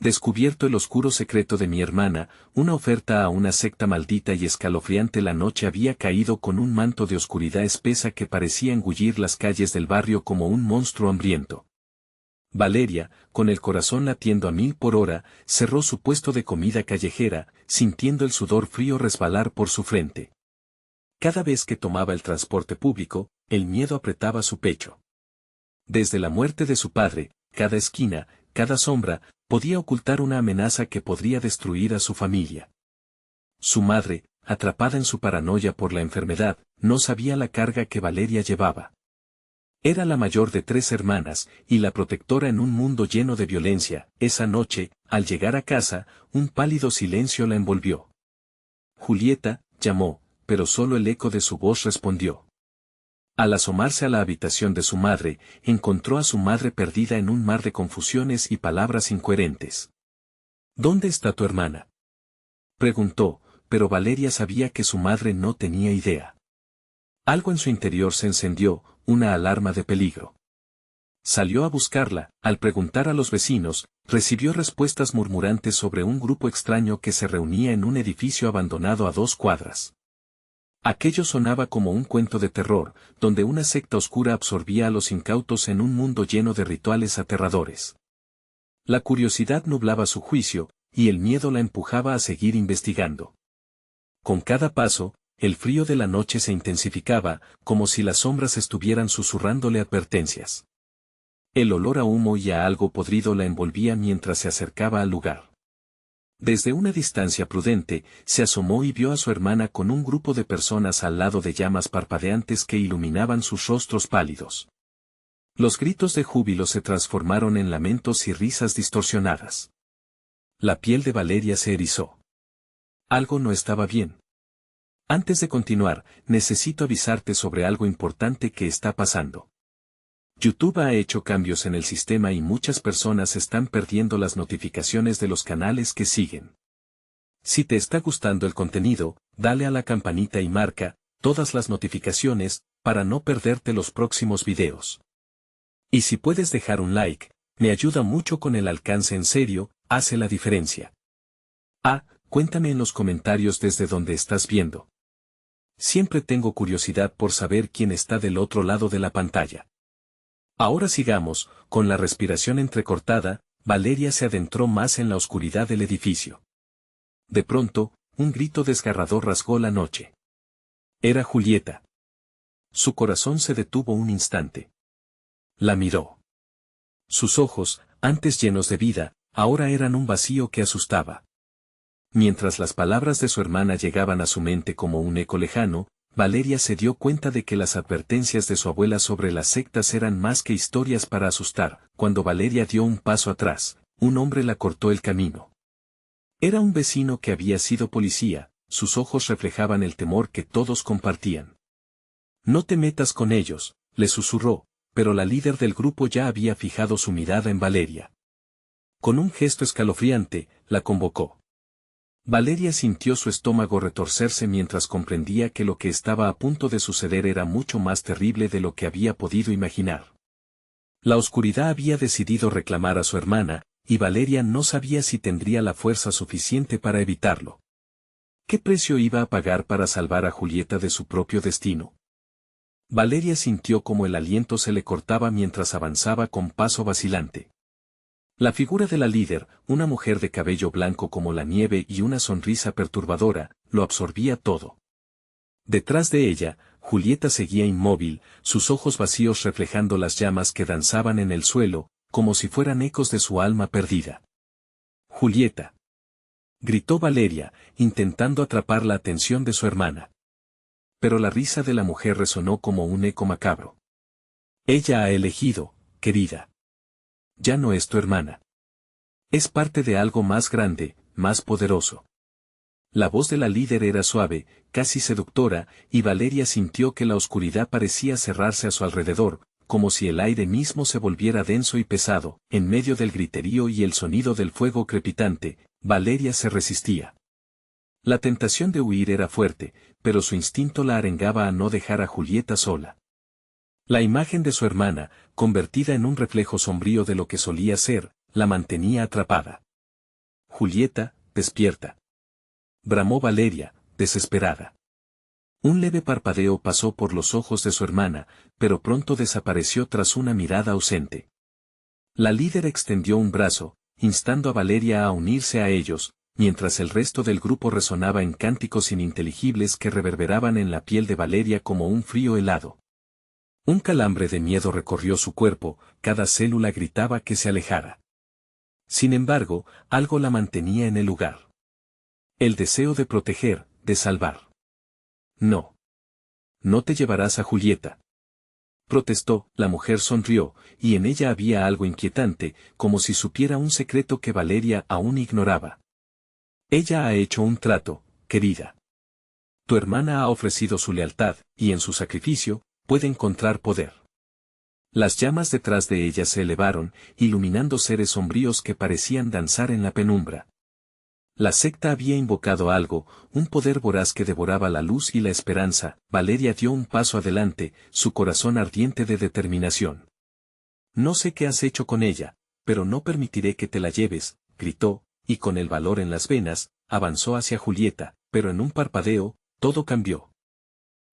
Descubierto el oscuro secreto de mi hermana, una oferta a una secta maldita y escalofriante. La noche había caído con un manto de oscuridad espesa que parecía engullir las calles del barrio como un monstruo hambriento. Valeria, con el corazón latiendo a 1000 por hora, cerró su puesto de comida callejera, sintiendo el sudor frío resbalar por su frente. Cada vez que tomaba el transporte público, el miedo apretaba su pecho. Desde la muerte de su padre, cada esquina, cada sombra, podía ocultar una amenaza que podría destruir a su familia. Su madre, atrapada en su paranoia por la enfermedad, no sabía la carga que Valeria llevaba. Era la mayor de 3 hermanas, y la protectora en un mundo lleno de violencia. Esa noche, al llegar a casa, un pálido silencio la envolvió. Julieta, llamó, pero solo el eco de su voz respondió. Al asomarse a la habitación de su madre, encontró a su madre perdida en un mar de confusiones y palabras incoherentes. ¿Dónde está tu hermana?, preguntó, pero Valeria sabía que su madre no tenía idea. Algo en su interior se encendió, una alarma de peligro. Salió a buscarla. Al preguntar a los vecinos, recibió respuestas murmurantes sobre un grupo extraño que se reunía en un edificio abandonado a 2 cuadras. Aquello sonaba como un cuento de terror, donde una secta oscura absorbía a los incautos en un mundo lleno de rituales aterradores. La curiosidad nublaba su juicio, y el miedo la empujaba a seguir investigando. Con cada paso, el frío de la noche se intensificaba, como si las sombras estuvieran susurrándole advertencias. El olor a humo y a algo podrido la envolvía mientras se acercaba al lugar. Desde una distancia prudente, se asomó y vio a su hermana con un grupo de personas al lado de llamas parpadeantes que iluminaban sus rostros pálidos. Los gritos de júbilo se transformaron en lamentos y risas distorsionadas. La piel de Valeria se erizó. Algo no estaba bien. Antes de continuar, necesito avisarte sobre algo importante que está pasando. YouTube ha hecho cambios en el sistema y muchas personas están perdiendo las notificaciones de los canales que siguen. Si te está gustando el contenido, dale a la campanita y marca todas las notificaciones para no perderte los próximos videos. Y si puedes dejar un like, me ayuda mucho con el alcance. En serio, hace la diferencia. Cuéntame en los comentarios desde donde estás viendo. Siempre tengo curiosidad por saber quién está del otro lado de la pantalla. Ahora sigamos, con la respiración entrecortada, Valeria se adentró más en la oscuridad del edificio. De pronto, un grito desgarrador rasgó la noche. Era Julieta. Su corazón se detuvo un instante. La miró. Sus ojos, antes llenos de vida, ahora eran un vacío que asustaba. Mientras las palabras de su hermana llegaban a su mente como un eco lejano, Valeria se dio cuenta de que las advertencias de su abuela sobre las sectas eran más que historias para asustar. Cuando Valeria dio un paso atrás, un hombre la cortó el camino. Era un vecino que había sido policía, sus ojos reflejaban el temor que todos compartían. No te metas con ellos, le susurró, pero la líder del grupo ya había fijado su mirada en Valeria. Con un gesto escalofriante, la convocó. Valeria sintió su estómago retorcerse mientras comprendía que lo que estaba a punto de suceder era mucho más terrible de lo que había podido imaginar. La oscuridad había decidido reclamar a su hermana, y Valeria no sabía si tendría la fuerza suficiente para evitarlo. ¿Qué precio iba a pagar para salvar a Julieta de su propio destino? Valeria sintió como el aliento se le cortaba mientras avanzaba con paso vacilante. La figura de la líder, una mujer de cabello blanco como la nieve y una sonrisa perturbadora, lo absorbía todo. Detrás de ella, Julieta seguía inmóvil, sus ojos vacíos reflejando las llamas que danzaban en el suelo, como si fueran ecos de su alma perdida. «Julieta», gritó Valeria, intentando atrapar la atención de su hermana. Pero la risa de la mujer resonó como un eco macabro. «Ella ha elegido, querida. Ya no es tu hermana. Es parte de algo más grande, más poderoso». La voz de la líder era suave, casi seductora, y Valeria sintió que la oscuridad parecía cerrarse a su alrededor, como si el aire mismo se volviera denso y pesado. En medio del griterío y el sonido del fuego crepitante, Valeria se resistía. La tentación de huir era fuerte, pero su instinto la arengaba a no dejar a Julieta sola. La imagen de su hermana, convertida en un reflejo sombrío de lo que solía ser, la mantenía atrapada. Julieta, despierta. Bramó Valeria, desesperada. Un leve parpadeo pasó por los ojos de su hermana, pero pronto desapareció tras una mirada ausente. La líder extendió un brazo, instando a Valeria a unirse a ellos, mientras el resto del grupo resonaba en cánticos ininteligibles que reverberaban en la piel de Valeria como un frío helado. Un calambre de miedo recorrió su cuerpo, cada célula gritaba que se alejara. Sin embargo, algo la mantenía en el lugar. El deseo de proteger, de salvar. No. No te llevarás a Julieta. Protestó, la mujer sonrió, y en ella había algo inquietante, como si supiera un secreto que Valeria aún ignoraba. Ella ha hecho un trato, querida. Tu hermana ha ofrecido su lealtad, y en su sacrificio, puede encontrar poder. Las llamas detrás de ella se elevaron, iluminando seres sombríos que parecían danzar en la penumbra. La secta había invocado algo, un poder voraz que devoraba la luz y la esperanza. Valeria dio un paso adelante, su corazón ardiente de determinación. No sé qué has hecho con ella, pero no permitiré que te la lleves, gritó, y con el valor en las venas, avanzó hacia Julieta, pero en un parpadeo, todo cambió.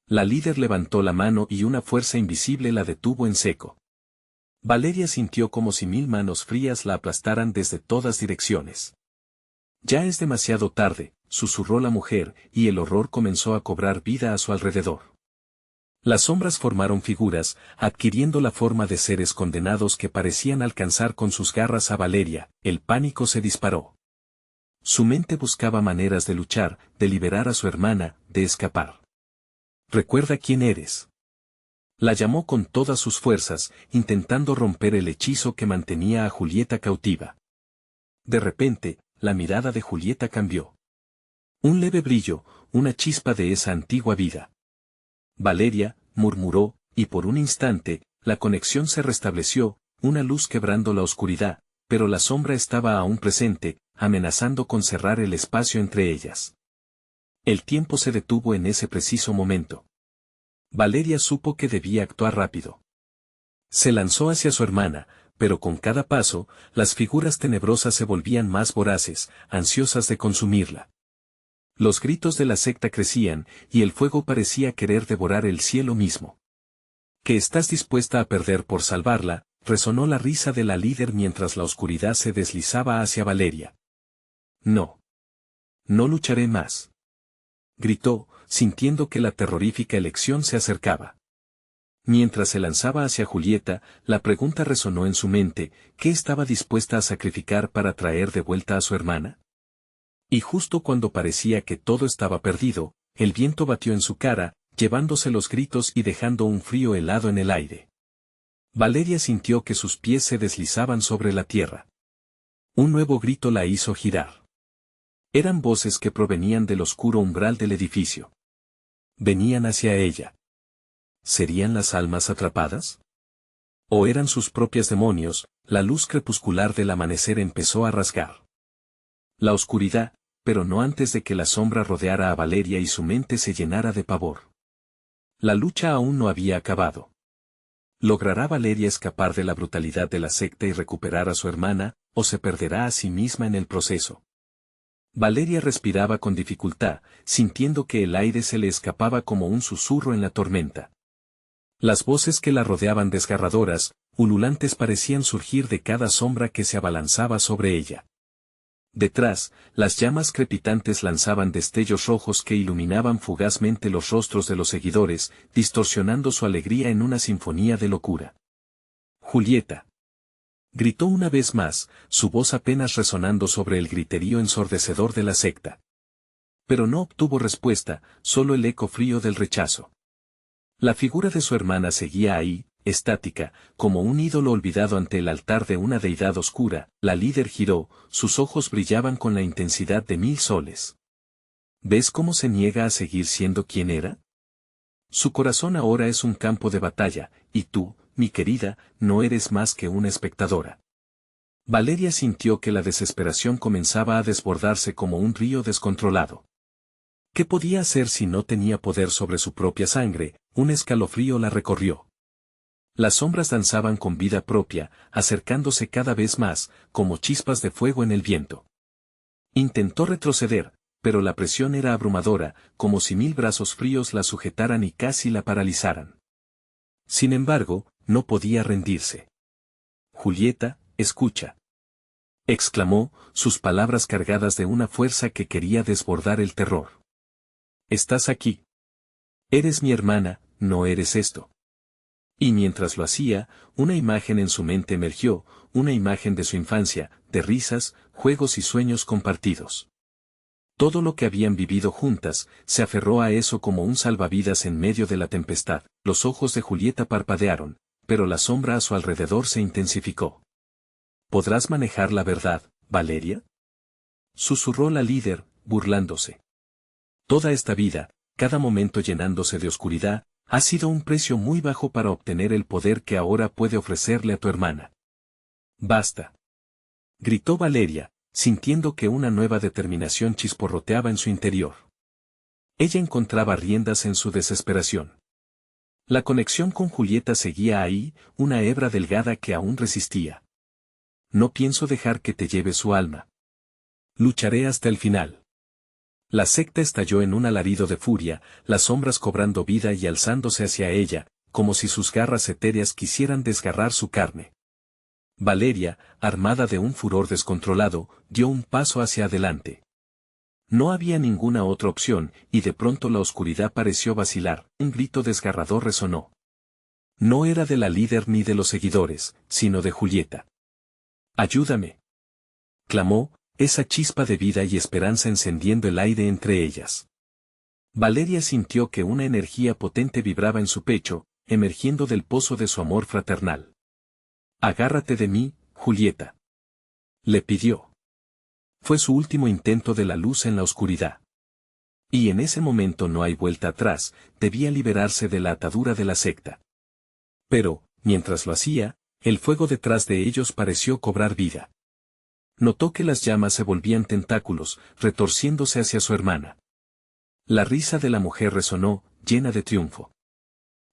La líder levantó la mano y una fuerza invisible la detuvo en seco. Valeria sintió como si 1000 manos frías la aplastaran desde todas direcciones. Ya es demasiado tarde, susurró la mujer, y el horror comenzó a cobrar vida a su alrededor. Las sombras formaron figuras, adquiriendo la forma de seres condenados que parecían alcanzar con sus garras a Valeria. El pánico se disparó. Su mente buscaba maneras de luchar, de liberar a su hermana, de escapar. Recuerda quién eres. La llamó con todas sus fuerzas, intentando romper el hechizo que mantenía a Julieta cautiva. De repente, la mirada de Julieta cambió. Un leve brillo, una chispa de esa antigua vida. Valeria, murmuró, y por un instante, la conexión se restableció, una luz quebrando la oscuridad, pero la sombra estaba aún presente, amenazando con cerrar el espacio entre ellas. El tiempo se detuvo en ese preciso momento. Valeria supo que debía actuar rápido. Se lanzó hacia su hermana, pero con cada paso, las figuras tenebrosas se volvían más voraces, ansiosas de consumirla. Los gritos de la secta crecían, y el fuego parecía querer devorar el cielo mismo. ¿Qué estás dispuesta a perder por salvarla? Resonó la risa de la líder mientras la oscuridad se deslizaba hacia Valeria. No. No lucharé más. Gritó, sintiendo que la terrorífica elección se acercaba. Mientras se lanzaba hacia Julieta, la pregunta resonó en su mente, ¿qué estaba dispuesta a sacrificar para traer de vuelta a su hermana? Y justo cuando parecía que todo estaba perdido, el viento batió en su cara, llevándose los gritos y dejando un frío helado en el aire. Valeria sintió que sus pies se deslizaban sobre la tierra. Un nuevo grito la hizo girar. Eran voces que provenían del oscuro umbral del edificio. Venían hacia ella. ¿Serían las almas atrapadas? ¿O eran sus propios demonios? La luz crepuscular del amanecer empezó a rasgar la oscuridad, pero no antes de que la sombra rodeara a Valeria y su mente se llenara de pavor. La lucha aún no había acabado. ¿Logrará Valeria escapar de la brutalidad de la secta y recuperar a su hermana, o se perderá a sí misma en el proceso? Valeria respiraba con dificultad, sintiendo que el aire se le escapaba como un susurro en la tormenta. Las voces que la rodeaban desgarradoras, ululantes parecían surgir de cada sombra que se abalanzaba sobre ella. Detrás, las llamas crepitantes lanzaban destellos rojos que iluminaban fugazmente los rostros de los seguidores, distorsionando su alegría en una sinfonía de locura. Julieta. Gritó una vez más, su voz apenas resonando sobre el griterío ensordecedor de la secta. Pero no obtuvo respuesta, solo el eco frío del rechazo. La figura de su hermana seguía ahí, estática, como un ídolo olvidado ante el altar de una deidad oscura. La líder giró, sus ojos brillaban con la intensidad de 1000 soles. ¿Ves cómo se niega a seguir siendo quien era? Su corazón ahora es un campo de batalla, y tú, mi querida, no eres más que una espectadora. Valeria sintió que la desesperación comenzaba a desbordarse como un río descontrolado. ¿Qué podía hacer si no tenía poder sobre su propia sangre? Un escalofrío la recorrió. Las sombras danzaban con vida propia, acercándose cada vez más, como chispas de fuego en el viento. Intentó retroceder, pero la presión era abrumadora, como si 1000 brazos fríos la sujetaran y casi la paralizaran. Sin embargo, no podía rendirse. Julieta, escucha. Exclamó, sus palabras cargadas de una fuerza que quería desbordar el terror. Estás aquí. Eres mi hermana, no eres esto. Y mientras lo hacía, una imagen en su mente emergió, una imagen de su infancia, de risas, juegos y sueños compartidos. Todo lo que habían vivido juntas, se aferró a eso como un salvavidas en medio de la tempestad. Los ojos de Julieta parpadearon, pero la sombra a su alrededor se intensificó. ¿Podrás manejar la verdad, Valeria? Susurró la líder, burlándose. Toda esta vida, cada momento llenándose de oscuridad, ha sido un precio muy bajo para obtener el poder que ahora puede ofrecerle a tu hermana. Basta. Gritó Valeria, sintiendo que una nueva determinación chisporroteaba en su interior. Ella encontraba riendas en su desesperación. La conexión con Julieta seguía ahí, una hebra delgada que aún resistía. No pienso dejar que te lleve su alma. Lucharé hasta el final. La secta estalló en un alarido de furia, las sombras cobrando vida y alzándose hacia ella, como si sus garras etéreas quisieran desgarrar su carne. Valeria, armada de un furor descontrolado, dio un paso hacia adelante. No había ninguna otra opción, y de pronto la oscuridad pareció vacilar, un grito desgarrador resonó. No era de la líder ni de los seguidores, sino de Julieta. «¡Ayúdame!», clamó, esa chispa de vida y esperanza encendiendo el aire entre ellas. Valeria sintió que una energía potente vibraba en su pecho, emergiendo del pozo de su amor fraternal. «Agárrate de mí, Julieta», le pidió. Fue su último intento de la luz en la oscuridad. Y en ese momento no hay vuelta atrás, debía liberarse de la atadura de la secta. Pero, mientras lo hacía, el fuego detrás de ellos pareció cobrar vida. Notó que las llamas se volvían tentáculos, retorciéndose hacia su hermana. La risa de la mujer resonó, llena de triunfo.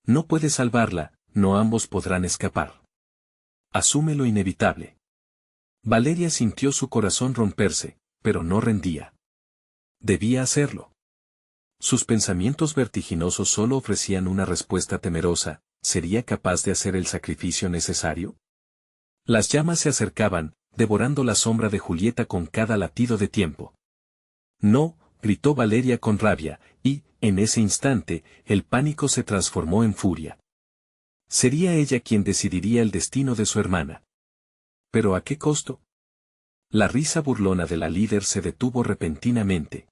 No puedes salvarla, no ambos podrán escapar. Asume lo inevitable. Valeria sintió su corazón romperse, pero no rendía. Debía hacerlo. Sus pensamientos vertiginosos solo ofrecían una respuesta temerosa. ¿Sería capaz de hacer el sacrificio necesario? Las llamas se acercaban, devorando la sombra de Julieta con cada latido de tiempo. «No», gritó Valeria con rabia, y, en ese instante, el pánico se transformó en furia. Sería ella quien decidiría el destino de su hermana. ¿Pero a qué costo? La risa burlona de la líder se detuvo repentinamente.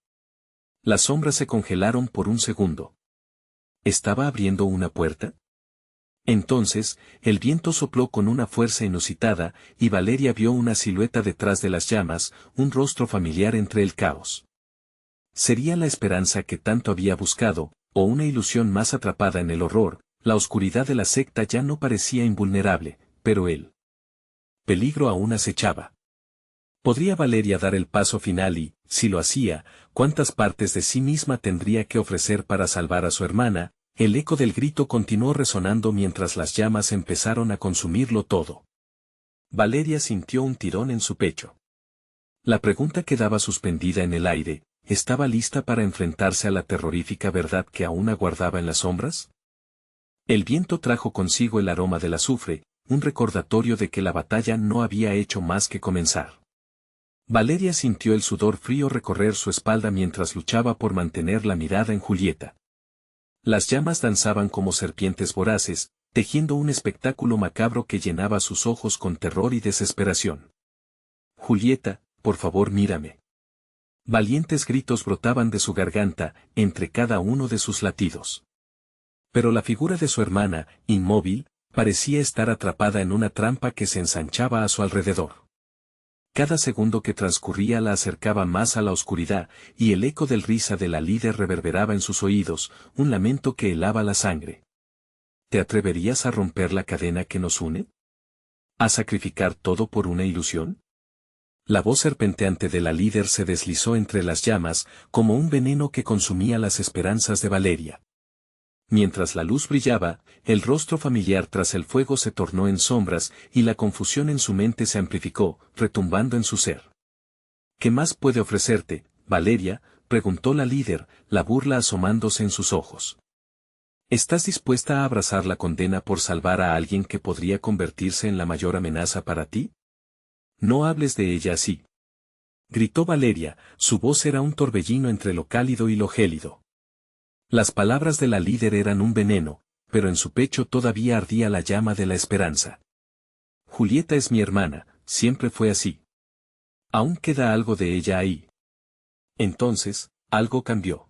Las sombras se congelaron por un segundo. ¿Estaba abriendo una puerta? Entonces, el viento sopló con una fuerza inusitada, y Valeria vio una silueta detrás de las llamas, un rostro familiar entre el caos. ¿Sería la esperanza que tanto había buscado, o una ilusión más atrapada en el horror? La oscuridad de la secta ya no parecía invulnerable, pero el peligro aún acechaba. ¿Podría Valeria dar el paso final y, si lo hacía, cuántas partes de sí misma tendría que ofrecer para salvar a su hermana? El eco del grito continuó resonando mientras las llamas empezaron a consumirlo todo. Valeria sintió un tirón en su pecho. La pregunta quedaba suspendida en el aire, ¿estaba lista para enfrentarse a la terrorífica verdad que aún aguardaba en las sombras? El viento trajo consigo el aroma del azufre, un recordatorio de que la batalla no había hecho más que comenzar. Valeria sintió el sudor frío recorrer su espalda mientras luchaba por mantener la mirada en Julieta. Las llamas danzaban como serpientes voraces, tejiendo un espectáculo macabro que llenaba sus ojos con terror y desesperación. «Julieta, por favor mírame». Valientes gritos brotaban de su garganta, entre cada uno de sus latidos. Pero la figura de su hermana, inmóvil, parecía estar atrapada en una trampa que se ensanchaba a su alrededor. Cada segundo que transcurría la acercaba más a la oscuridad, y el eco del risa de la líder reverberaba en sus oídos, un lamento que helaba la sangre. ¿Te atreverías a romper la cadena que nos une? ¿A sacrificar todo por una ilusión? La voz serpenteante de la líder se deslizó entre las llamas, como un veneno que consumía las esperanzas de Valeria. Mientras la luz brillaba, el rostro familiar tras el fuego se tornó en sombras, y la confusión en su mente se amplificó, retumbando en su ser. ¿Qué más puede ofrecerte, Valeria?, preguntó la líder, la burla asomándose en sus ojos. ¿Estás dispuesta a abrazar la condena por salvar a alguien que podría convertirse en la mayor amenaza para ti? No hables de ella así. Gritó Valeria, su voz era un torbellino entre lo cálido y lo gélido. Las palabras de la líder eran un veneno, pero en su pecho todavía ardía la llama de la esperanza. Julieta es mi hermana, siempre fue así. Aún queda algo de ella ahí. Entonces, algo cambió.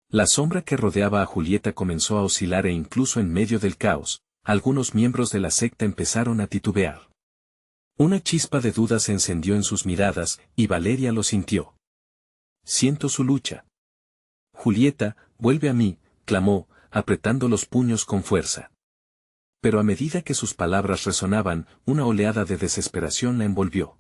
La sombra que rodeaba a Julieta comenzó a oscilar e incluso en medio del caos, algunos miembros de la secta empezaron a titubear. Una chispa de duda se encendió en sus miradas, y Valeria lo sintió. Siento su lucha. Julieta, vuelve a mí, clamó, apretando los puños con fuerza. Pero a medida que sus palabras resonaban, una oleada de desesperación la envolvió.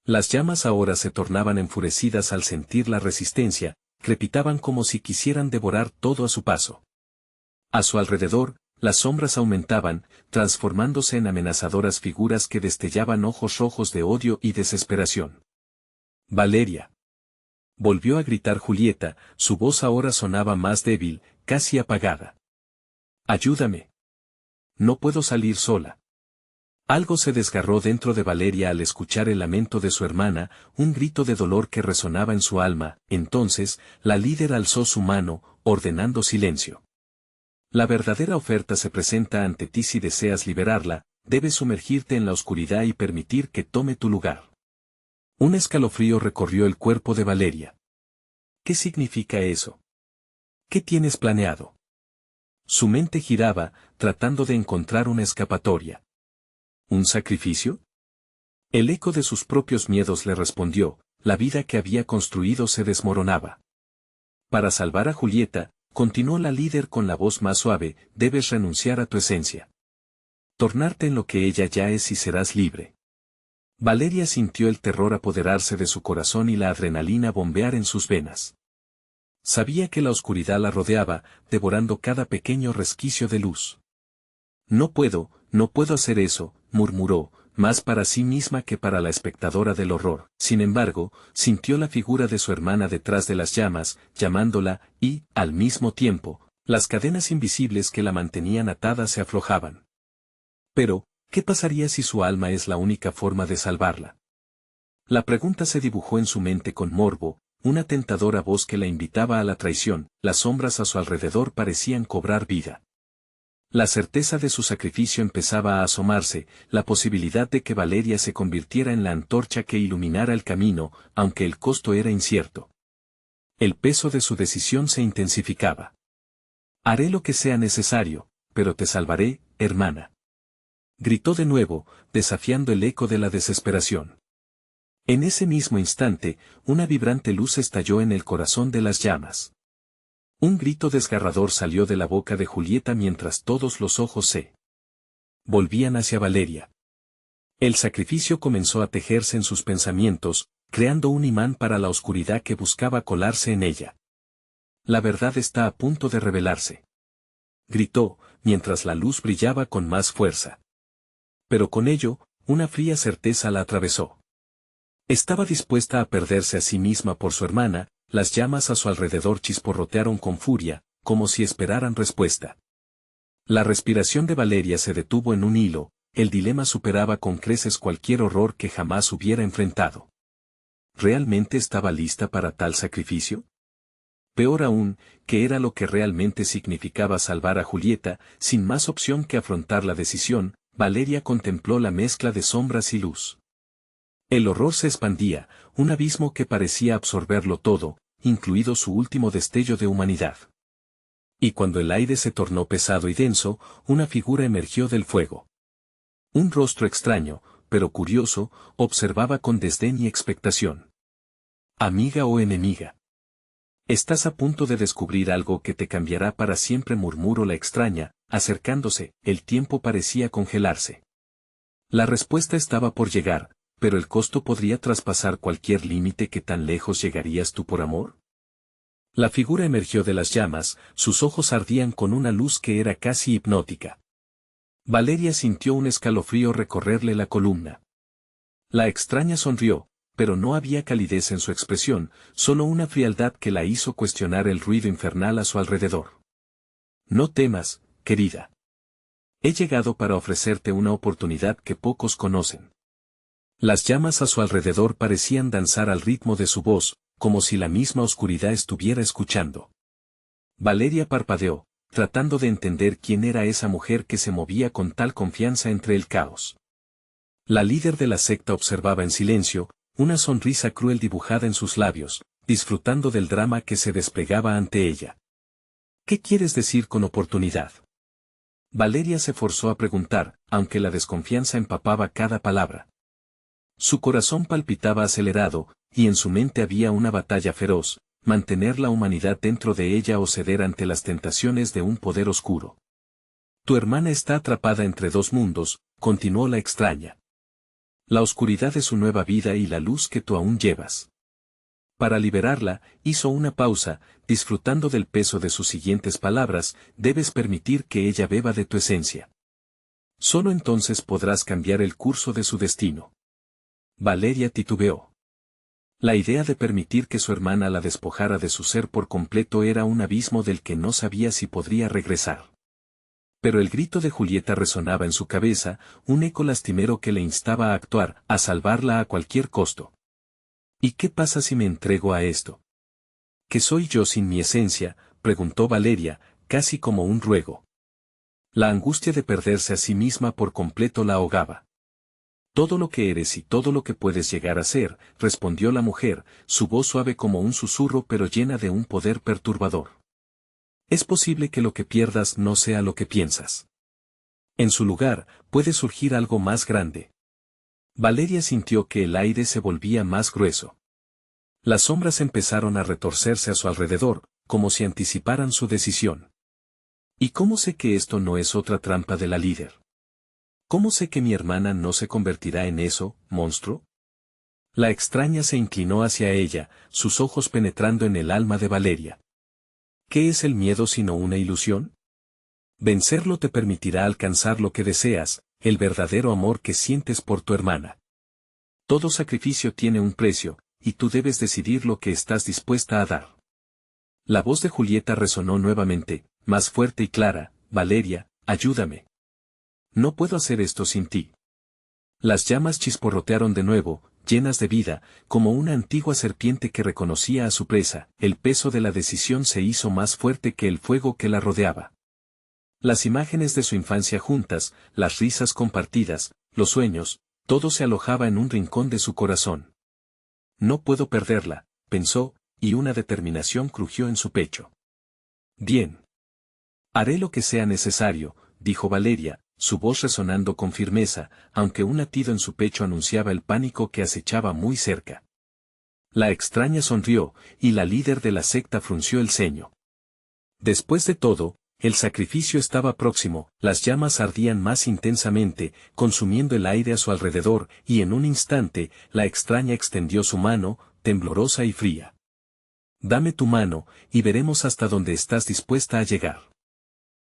Las llamas ahora se tornaban enfurecidas al sentir la resistencia, crepitaban como si quisieran devorar todo a su paso. A su alrededor, las sombras aumentaban, transformándose en amenazadoras figuras que destellaban ojos rojos de odio y desesperación. Valeria. Volvió a gritar Julieta, su voz ahora sonaba más débil, casi apagada. Ayúdame. No puedo salir sola. Algo se desgarró dentro de Valeria al escuchar el lamento de su hermana, un grito de dolor que resonaba en su alma. Entonces, la líder alzó su mano, ordenando silencio. La verdadera oferta se presenta ante ti si deseas liberarla, debes sumergirte en la oscuridad y permitir que tome tu lugar. Un escalofrío recorrió el cuerpo de Valeria. ¿Qué significa eso? ¿Qué tienes planeado? Su mente giraba, tratando de encontrar una escapatoria. ¿Un sacrificio? El eco de sus propios miedos le respondió, la vida que había construido se desmoronaba. Para salvar a Julieta, continuó la líder con la voz más suave, debes renunciar a tu esencia. Tornarte en lo que ella ya es y serás libre. Valeria sintió el terror apoderarse de su corazón y la adrenalina bombear en sus venas. Sabía que la oscuridad la rodeaba, devorando cada pequeño resquicio de luz. No puedo hacer eso, murmuró, más para sí misma que para la espectadora del horror. Sin embargo, sintió la figura de su hermana detrás de las llamas, llamándola, y, al mismo tiempo, las cadenas invisibles que la mantenían atada se aflojaban. Pero, ¿qué pasaría si su alma es la única forma de salvarla? La pregunta se dibujó en su mente con morbo, una tentadora voz que la invitaba a la traición, las sombras a su alrededor parecían cobrar vida. La certeza de su sacrificio empezaba a asomarse, la posibilidad de que Valeria se convirtiera en la antorcha que iluminara el camino, aunque el costo era incierto. El peso de su decisión se intensificaba. Haré lo que sea necesario, pero te salvaré, hermana. Gritó de nuevo, desafiando el eco de la desesperación. En ese mismo instante, una vibrante luz estalló en el corazón de las llamas. Un grito desgarrador salió de la boca de Julieta mientras todos los ojos se volvían hacia Valeria. El sacrificio comenzó a tejerse en sus pensamientos, creando un imán para la oscuridad que buscaba colarse en ella. La verdad está a punto de revelarse. Gritó, mientras la luz brillaba con más fuerza. Pero con ello, una fría certeza la atravesó. Estaba dispuesta a perderse a sí misma por su hermana. Las llamas a su alrededor chisporrotearon con furia, como si esperaran respuesta. La respiración de Valeria se detuvo en un hilo, el dilema superaba con creces cualquier horror que jamás hubiera enfrentado. ¿Realmente estaba lista para tal sacrificio? Peor aún, ¿qué era lo que realmente significaba salvar a Julieta? Sin más opción que afrontar la decisión, Valeria contempló la mezcla de sombras y luz. El horror se expandía, un abismo que parecía absorberlo todo, incluido su último destello de humanidad. Y cuando el aire se tornó pesado y denso, una figura emergió del fuego. Un rostro extraño, pero curioso, observaba con desdén y expectación. ¿Amiga o enemiga? Estás a punto de descubrir algo que te cambiará para siempre, murmuró la extraña, acercándose, el tiempo parecía congelarse. La respuesta estaba por llegar. ¿Pero el costo podría traspasar cualquier límite? ¿Qué tan lejos llegarías tú por amor? La figura emergió de las llamas, sus ojos ardían con una luz que era casi hipnótica. Valeria sintió un escalofrío recorrerle la columna. La extraña sonrió, pero no había calidez en su expresión, solo una frialdad que la hizo cuestionar el ruido infernal a su alrededor. No temas, querida. He llegado para ofrecerte una oportunidad que pocos conocen. Las llamas a su alrededor parecían danzar al ritmo de su voz, como si la misma oscuridad estuviera escuchando. Valeria parpadeó, tratando de entender quién era esa mujer que se movía con tal confianza entre el caos. La líder de la secta observaba en silencio, una sonrisa cruel dibujada en sus labios, disfrutando del drama que se desplegaba ante ella. ¿Qué quieres decir con oportunidad? Valeria se forzó a preguntar, aunque la desconfianza empapaba cada palabra. Su corazón palpitaba acelerado, y en su mente había una batalla feroz, mantener la humanidad dentro de ella o ceder ante las tentaciones de un poder oscuro. Tu hermana está atrapada entre dos mundos, continuó la extraña. La oscuridad de su nueva vida y la luz que tú aún llevas. Para liberarla, hizo una pausa, disfrutando del peso de sus siguientes palabras, debes permitir que ella beba de tu esencia. Solo entonces podrás cambiar el curso de su destino. Valeria titubeó. La idea de permitir que su hermana la despojara de su ser por completo era un abismo del que no sabía si podría regresar. Pero el grito de Julieta resonaba en su cabeza, un eco lastimero que le instaba a actuar, a salvarla a cualquier costo. ¿Y qué pasa si me entrego a esto? ¿Qué soy yo sin mi esencia?, preguntó Valeria, casi como un ruego. La angustia de perderse a sí misma por completo la ahogaba. Todo lo que eres y todo lo que puedes llegar a ser, respondió la mujer, su voz suave como un susurro pero llena de un poder perturbador. Es posible que lo que pierdas no sea lo que piensas. En su lugar, puede surgir algo más grande. Valeria sintió que el aire se volvía más grueso. Las sombras empezaron a retorcerse a su alrededor, como si anticiparan su decisión. ¿Y cómo sé que esto no es otra trampa de la líder? ¿Cómo sé que mi hermana no se convertirá en eso, monstruo? La extraña se inclinó hacia ella, sus ojos penetrando en el alma de Valeria. ¿Qué es el miedo sino una ilusión? Vencerlo te permitirá alcanzar lo que deseas, el verdadero amor que sientes por tu hermana. Todo sacrificio tiene un precio, y tú debes decidir lo que estás dispuesta a dar. La voz de Julieta resonó nuevamente, más fuerte y clara, Valeria, ayúdame. No puedo hacer esto sin ti. Las llamas chisporrotearon de nuevo, llenas de vida, como una antigua serpiente que reconocía a su presa, el peso de la decisión se hizo más fuerte que el fuego que la rodeaba. Las imágenes de su infancia juntas, las risas compartidas, los sueños, todo se alojaba en un rincón de su corazón. No puedo perderla, pensó, y una determinación crujió en su pecho. Bien. Haré lo que sea necesario, dijo Valeria, su voz resonando con firmeza, aunque un latido en su pecho anunciaba el pánico que acechaba muy cerca. La extraña sonrió, y la líder de la secta frunció el ceño. Después de todo, el sacrificio estaba próximo, las llamas ardían más intensamente, consumiendo el aire a su alrededor, y en un instante, la extraña extendió su mano, temblorosa y fría. Dame tu mano, y veremos hasta dónde estás dispuesta a llegar.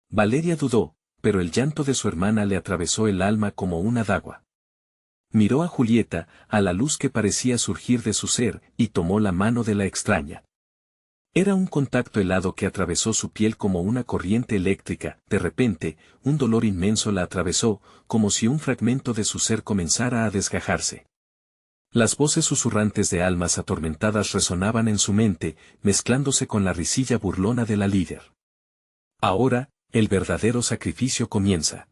Valeria dudó, pero el llanto de su hermana le atravesó el alma como una dagua. Miró a Julieta, a la luz que parecía surgir de su ser, y tomó la mano de la extraña. Era un contacto helado que atravesó su piel como una corriente eléctrica, de repente, un dolor inmenso la atravesó, como si un fragmento de su ser comenzara a desgajarse. Las voces susurrantes de almas atormentadas resonaban en su mente, mezclándose con la risilla burlona de la líder. Ahora, el verdadero sacrificio comienza.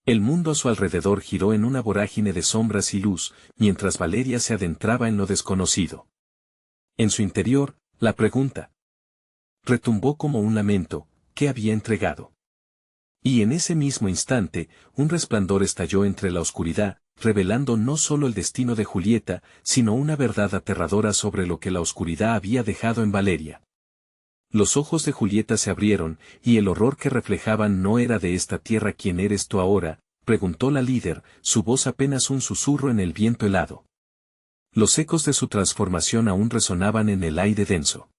El mundo a su alrededor giró en una vorágine de sombras y luz, mientras Valeria se adentraba en lo desconocido. En su interior, la pregunta retumbó como un lamento, ¿qué había entregado? Y en ese mismo instante, un resplandor estalló entre la oscuridad, revelando no solo el destino de Julieta, sino una verdad aterradora sobre lo que la oscuridad había dejado en Valeria. Los ojos de Julieta se abrieron, y el horror que reflejaban no era de esta tierra. ¿Quién eres tú ahora?, preguntó la líder, su voz apenas un susurro en el viento helado. Los ecos de su transformación aún resonaban en el aire denso.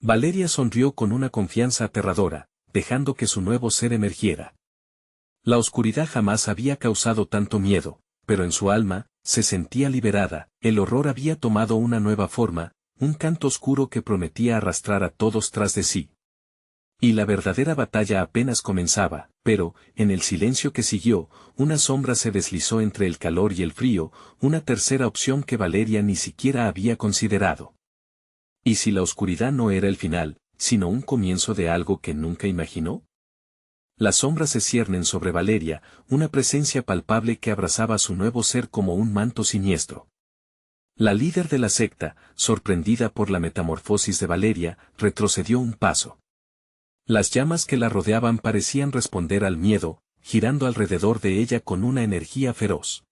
Valeria sonrió con una confianza aterradora, dejando que su nuevo ser emergiera. La oscuridad jamás había causado tanto miedo, pero en su alma, Se sentía liberada, el horror había tomado una nueva forma, un canto oscuro que prometía arrastrar a todos tras de sí. Y la verdadera batalla apenas comenzaba, pero, en el silencio que siguió, una sombra se deslizó entre el calor y el frío, una tercera opción que Valeria ni siquiera había considerado. ¿Y si la oscuridad no era el final, sino un comienzo de algo que nunca imaginó? Las sombras se ciernen sobre Valeria, una presencia palpable que abrazaba a su nuevo ser como un manto siniestro. La líder de la secta, sorprendida por la metamorfosis de Valeria, retrocedió un paso. Las llamas que la rodeaban parecían responder al miedo, girando alrededor de ella con una energía feroz.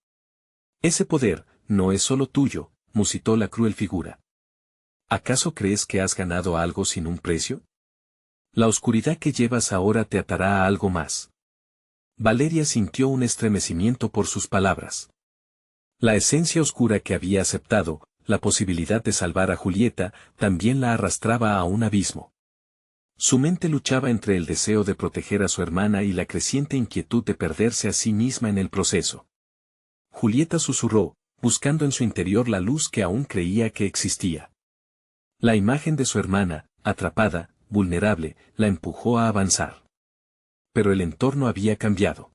Ese poder, no es solo tuyo, musitó la cruel figura. ¿Acaso crees que has ganado algo sin un precio? La oscuridad que llevas ahora te atará a algo más. Valeria sintió un estremecimiento por sus palabras. La esencia oscura que había aceptado, la posibilidad de salvar a Julieta, también la arrastraba a un abismo. Su mente luchaba entre el deseo de proteger a su hermana y la creciente inquietud de perderse a sí misma en el proceso. Julieta susurró, buscando en su interior la luz que aún creía que existía. La imagen de su hermana, atrapada, vulnerable, la empujó a avanzar. Pero el entorno había cambiado.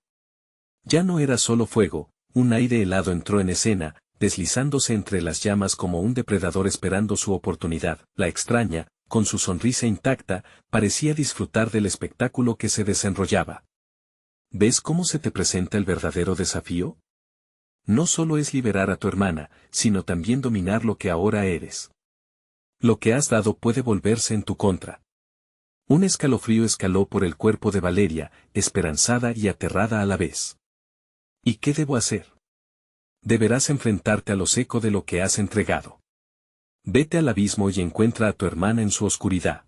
Ya no era solo fuego, un aire helado entró en escena, deslizándose entre las llamas como un depredador esperando su oportunidad. La extraña, con su sonrisa intacta, parecía disfrutar del espectáculo que se desenrollaba. ¿Ves cómo se te presenta el verdadero desafío? No solo es liberar a tu hermana, sino también dominar lo que ahora eres. Lo que has dado puede volverse en tu contra. Un escalofrío escaló por el cuerpo de Valeria, esperanzada y aterrada a la vez. ¿Y qué debo hacer? Deberás enfrentarte a lo seco de lo que has entregado. Vete al abismo y encuentra a tu hermana en su oscuridad.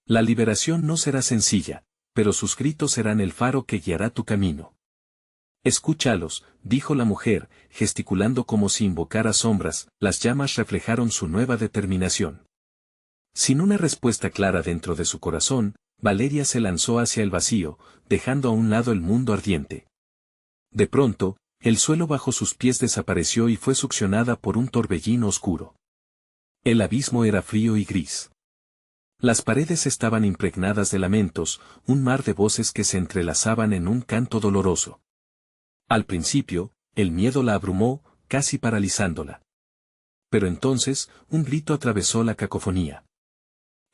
La liberación no será sencilla, pero sus gritos serán el faro que guiará tu camino. Escúchalos, dijo la mujer, gesticulando como si invocara sombras. Las llamas reflejaron su nueva determinación. Sin una respuesta clara dentro de su corazón, Valeria se lanzó hacia el vacío, dejando a un lado el mundo ardiente. De pronto, el suelo bajo sus pies desapareció y fue succionada por un torbellino oscuro. El abismo era frío y gris. Las paredes estaban impregnadas de lamentos, un mar de voces que se entrelazaban en un canto doloroso. Al principio, el miedo la abrumó, casi paralizándola. Pero entonces, un grito atravesó la cacofonía.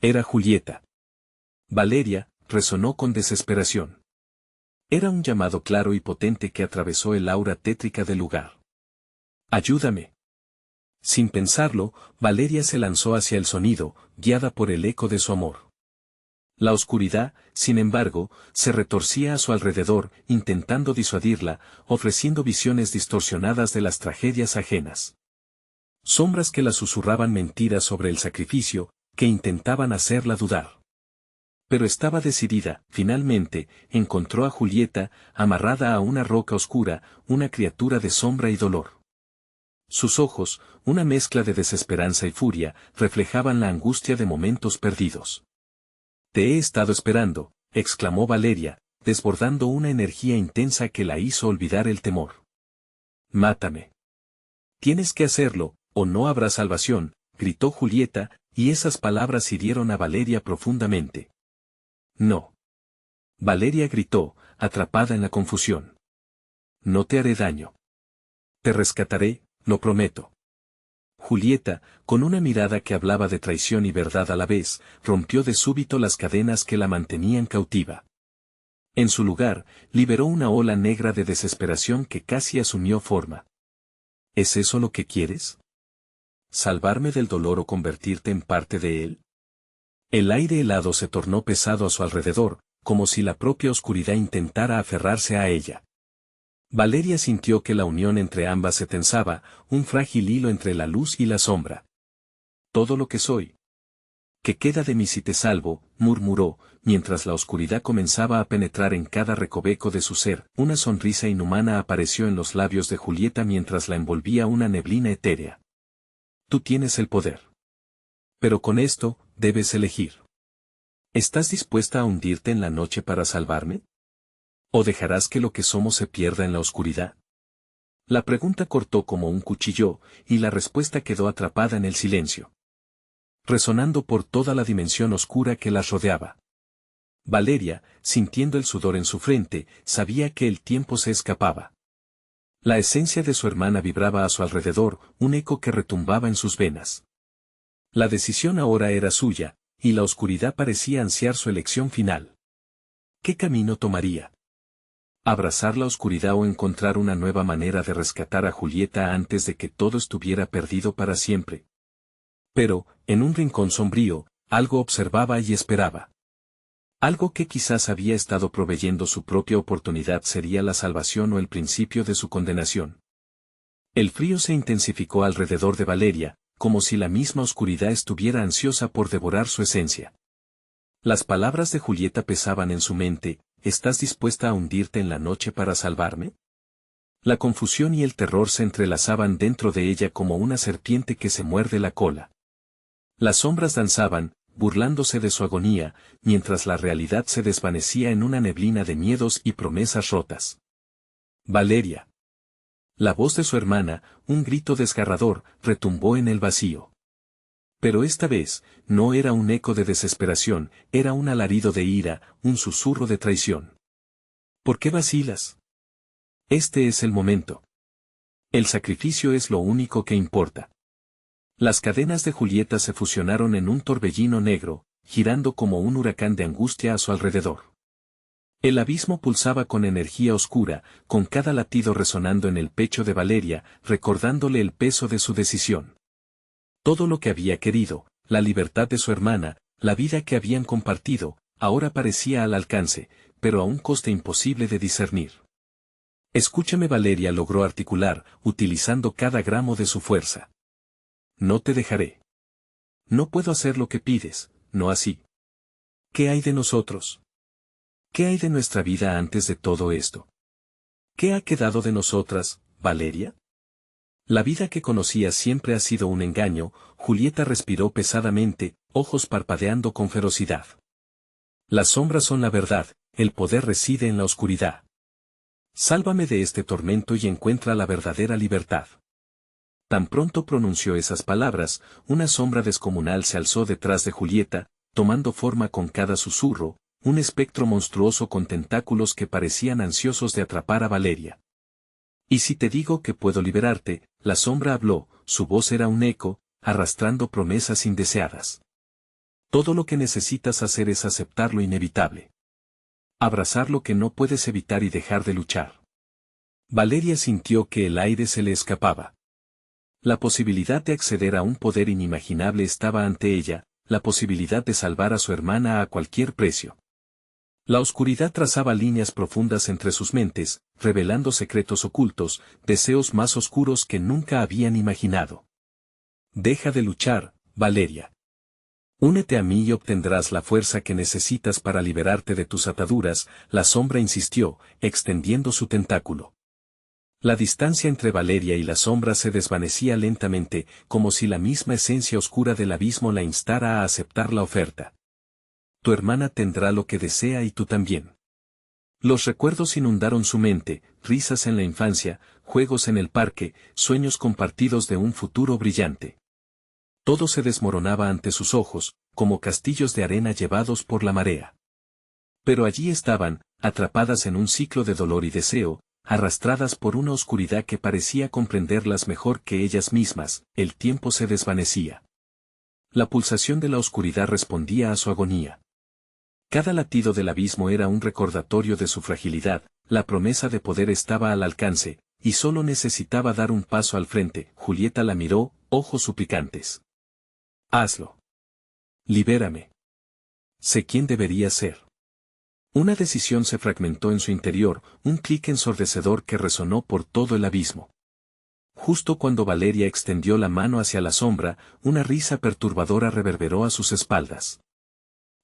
Era Julieta. Valeria, resonó con desesperación. Era un llamado claro y potente que atravesó el aura tétrica del lugar. ¡Ayúdame! Sin pensarlo, Valeria se lanzó hacia el sonido, guiada por el eco de su amor. La oscuridad, sin embargo, se retorcía a su alrededor, intentando disuadirla, ofreciendo visiones distorsionadas de las tragedias ajenas. Sombras que la susurraban mentiras sobre el sacrificio, que intentaban hacerla dudar. Pero estaba decidida. Finalmente, encontró a Julieta, amarrada a una roca oscura, una criatura de sombra y dolor. Sus ojos, una mezcla de desesperanza y furia, reflejaban la angustia de momentos perdidos. «Te he estado esperando», exclamó Valeria, desbordando una energía intensa que la hizo olvidar el temor. «Mátame. Tienes que hacerlo, o no habrá salvación», gritó Julieta, y esas palabras hirieron a Valeria profundamente. «No». Valeria gritó, atrapada en la confusión. «No te haré daño. Te rescataré, lo prometo». Julieta, con una mirada que hablaba de traición y verdad a la vez, rompió de súbito las cadenas que la mantenían cautiva. En su lugar, liberó una ola negra de desesperación que casi asumió forma. ¿Es eso lo que quieres? ¿Salvarme del dolor o convertirte en parte de él? El aire helado se tornó pesado a su alrededor, como si la propia oscuridad intentara aferrarse a ella. Valeria sintió que la unión entre ambas se tensaba, un frágil hilo entre la luz y la sombra. «Todo lo que soy. ¿Qué queda de mí si te salvo?», murmuró, mientras la oscuridad comenzaba a penetrar en cada recoveco de su ser. Una sonrisa inhumana apareció en los labios de Julieta mientras la envolvía una neblina etérea. «Tú tienes el poder. Pero con esto, debes elegir. ¿Estás dispuesta a hundirte en la noche para salvarme? ¿O dejarás que lo que somos se pierda en la oscuridad?». La pregunta cortó como un cuchillo, y la respuesta quedó atrapada en el silencio, resonando por toda la dimensión oscura que las rodeaba. Valeria, sintiendo el sudor en su frente, sabía que el tiempo se escapaba. La esencia de su hermana vibraba a su alrededor, un eco que retumbaba en sus venas. La decisión ahora era suya, y la oscuridad parecía ansiar su elección final. ¿Qué camino tomaría? ¿Abrazar la oscuridad o encontrar una nueva manera de rescatar a Julieta antes de que todo estuviera perdido para siempre? Pero, en un rincón sombrío, algo observaba y esperaba. Algo que quizás había estado proveyendo su propia oportunidad sería la salvación o el principio de su condenación. El frío se intensificó alrededor de Valeria, como si la misma oscuridad estuviera ansiosa por devorar su esencia. Las palabras de Julieta pesaban en su mente: ¿estás dispuesta a hundirte en la noche para salvarme? La confusión y el terror se entrelazaban dentro de ella como una serpiente que se muerde la cola. Las sombras danzaban, burlándose de su agonía, mientras la realidad se desvanecía en una neblina de miedos y promesas rotas. Valeria. La voz de su hermana, un grito desgarrador, retumbó en el vacío. Pero esta vez, no era un eco de desesperación, era un alarido de ira, un susurro de traición. ¿Por qué vacilas? Este es el momento. El sacrificio es lo único que importa. Las cadenas de Julieta se fusionaron en un torbellino negro, girando como un huracán de angustia a su alrededor. El abismo pulsaba con energía oscura, con cada latido resonando en el pecho de Valeria, recordándole el peso de su decisión. Todo lo que había querido, la libertad de su hermana, la vida que habían compartido, ahora parecía al alcance, pero a un coste imposible de discernir. Escúchame, Valeria logró articular, utilizando cada gramo de su fuerza. No te dejaré. No puedo hacer lo que pides, no así. ¿Qué hay de nosotros? ¿Qué hay de nuestra vida antes de todo esto? ¿Qué ha quedado de nosotras, Valeria? La vida que conocía siempre ha sido un engaño. Julieta respiró pesadamente, ojos parpadeando con ferocidad. Las sombras son la verdad, el poder reside en la oscuridad. Sálvame de este tormento y encuentra la verdadera libertad. Tan pronto pronunció esas palabras, una sombra descomunal se alzó detrás de Julieta, tomando forma con cada susurro, un espectro monstruoso con tentáculos que parecían ansiosos de atrapar a Valeria. Y si te digo que puedo liberarte, la sombra habló, su voz era un eco, arrastrando promesas indeseadas. Todo lo que necesitas hacer es aceptar lo inevitable. Abrazar lo que no puedes evitar y dejar de luchar. Valeria sintió que el aire se le escapaba. La posibilidad de acceder a un poder inimaginable estaba ante ella, la posibilidad de salvar a su hermana a cualquier precio. La oscuridad trazaba líneas profundas entre sus mentes, revelando secretos ocultos, deseos más oscuros que nunca habían imaginado. Deja de luchar, Valeria. Únete a mí y obtendrás la fuerza que necesitas para liberarte de tus ataduras, la sombra insistió, extendiendo su tentáculo. La distancia entre Valeria y la sombra se desvanecía lentamente, como si la misma esencia oscura del abismo la instara a aceptar la oferta. Tu hermana tendrá lo que desea y tú también. Los recuerdos inundaron su mente, risas en la infancia, juegos en el parque, sueños compartidos de un futuro brillante. Todo se desmoronaba ante sus ojos, como castillos de arena llevados por la marea. Pero allí estaban, atrapadas en un ciclo de dolor y deseo, arrastradas por una oscuridad que parecía comprenderlas mejor que ellas mismas. El tiempo se desvanecía. La pulsación de la oscuridad respondía a su agonía. Cada latido del abismo era un recordatorio de su fragilidad, la promesa de poder estaba al alcance, y solo necesitaba dar un paso al frente. Julieta la miró, ojos suplicantes. Hazlo. Libérame. Sé quién debería ser. Una decisión se fragmentó en su interior, un clic ensordecedor que resonó por todo el abismo. Justo cuando Valeria extendió la mano hacia la sombra, una risa perturbadora reverberó a sus espaldas.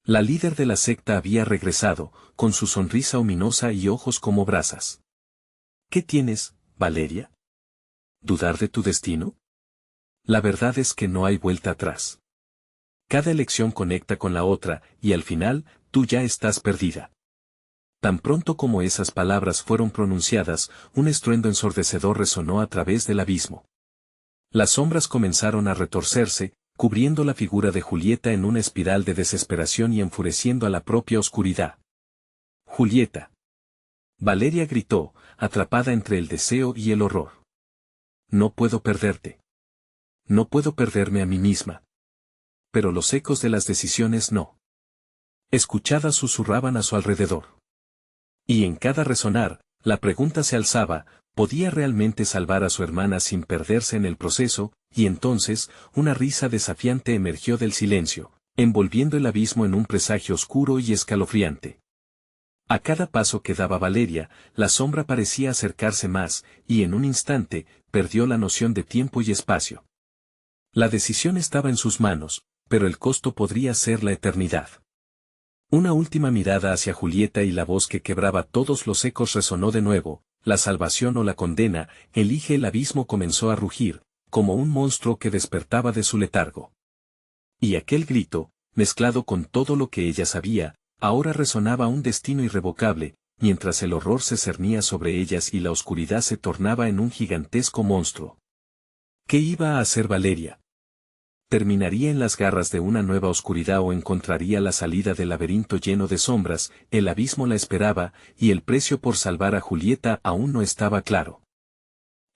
La líder de la secta había regresado, con su sonrisa ominosa y ojos como brasas. ¿Qué tienes, Valeria? ¿Dudar de tu destino? La verdad es que no hay vuelta atrás. Cada elección conecta con la otra, y al final, tú ya estás perdida. Tan pronto como esas palabras fueron pronunciadas, un estruendo ensordecedor resonó a través del abismo. Las sombras comenzaron a retorcerse, cubriendo la figura de Julieta en una espiral de desesperación y enfureciendo a la propia oscuridad. Julieta. Valeria gritó, atrapada entre el deseo y el horror. No puedo perderte. No puedo perderme a mí misma. Pero los ecos de las decisiones no. Escuchadas susurraban a su alrededor. Y en cada resonar, la pregunta se alzaba, ¿podía realmente salvar a su hermana sin perderse en el proceso? Y entonces, una risa desafiante emergió del silencio, envolviendo el abismo en un presagio oscuro y escalofriante. A cada paso que daba Valeria, la sombra parecía acercarse más, y en un instante, perdió la noción de tiempo y espacio. La decisión estaba en sus manos, pero el costo podría ser la eternidad. Una última mirada hacia Julieta y la voz que quebraba todos los ecos resonó de nuevo, la salvación o la condena, elige. El abismo comenzó a rugir, como un monstruo que despertaba de su letargo. Y aquel grito, mezclado con todo lo que ella sabía, ahora resonaba un destino irrevocable, mientras el horror se cernía sobre ellas y la oscuridad se tornaba en un gigantesco monstruo. ¿Qué iba a hacer Valeria? ¿Terminaría en las garras de una nueva oscuridad o encontraría la salida del laberinto lleno de sombras? El abismo la esperaba, y el precio por salvar a Julieta aún no estaba claro.